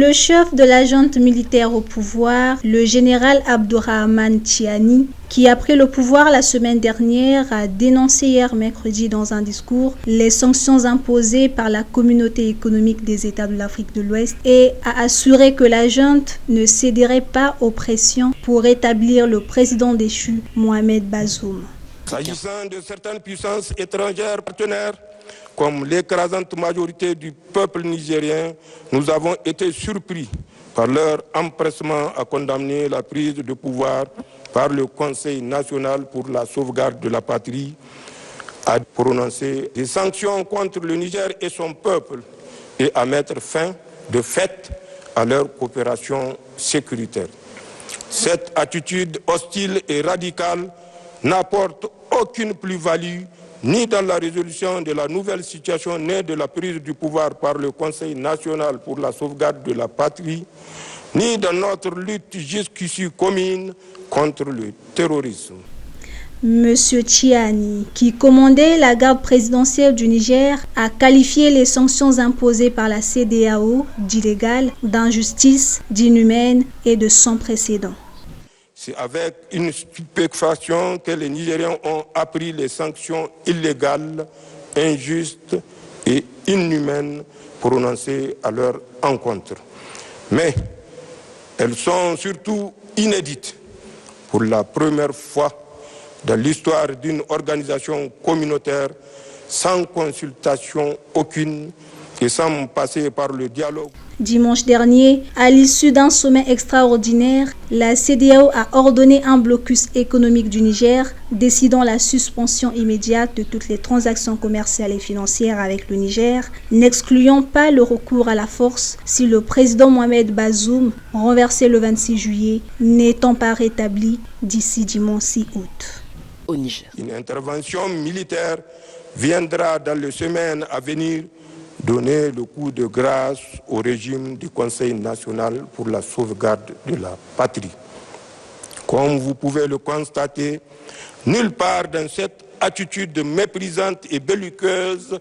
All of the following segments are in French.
Le chef de la junte militaire au pouvoir, le général Abdourahmane Tiani, qui a pris le pouvoir la semaine dernière, a dénoncé hier mercredi dans un discours les sanctions imposées par la communauté économique des États de l'Afrique de l'Ouest et a assuré que la junte ne céderait pas aux pressions pour rétablir le président déchu, Mohamed Bazoum. S'agissant de certaines puissances étrangères partenaires, comme l'écrasante majorité du peuple nigérien, nous avons été surpris par leur empressement à condamner la prise de pouvoir par le Conseil national pour la sauvegarde de la patrie, à prononcer des sanctions contre le Niger et son peuple et à mettre fin, de fait, à leur coopération sécuritaire. Cette attitude hostile et radicale n'apporte aucune plus-value ni dans la résolution de la nouvelle situation née de la prise du pouvoir par le Conseil national pour la sauvegarde de la patrie, ni dans notre lutte jusqu'ici commune contre le terrorisme. Monsieur Tiani, qui commandait la garde présidentielle du Niger, a qualifié les sanctions imposées par la CEDEAO d'illégales, d'injustice, d'inhumaines et de sans précédent. C'est avec une stupéfaction que les Nigériens ont appris les sanctions illégales, injustes et inhumaines prononcées à leur encontre. Mais elles sont surtout inédites. Pour la première fois dans l'histoire d'une organisation communautaire, sans consultation aucune et sans passer par le dialogue. Dimanche dernier, à l'issue d'un sommet extraordinaire, la CEDEAO a ordonné un blocus économique du Niger, décidant la suspension immédiate de toutes les transactions commerciales et financières avec le Niger, n'excluant pas le recours à la force si le président Mohamed Bazoum, renversé le 26 juillet, n'étant pas rétabli d'ici dimanche 6 août. Au Niger. Une intervention militaire viendra dans les semaines à venir donner le coup de grâce au régime du Conseil national pour la sauvegarde de la patrie. Comme vous pouvez le constater, nulle part dans cette attitude méprisante et belliqueuse,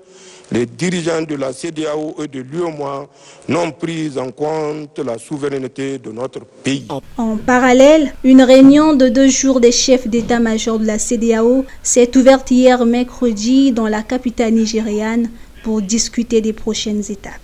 les dirigeants de la CEDEAO et de l'UEMOA n'ont pris en compte la souveraineté de notre pays. En parallèle, une réunion de 2 jours des chefs d'état-major de la CEDEAO s'est ouverte hier mercredi dans la capitale nigériane pour discuter des prochaines étapes.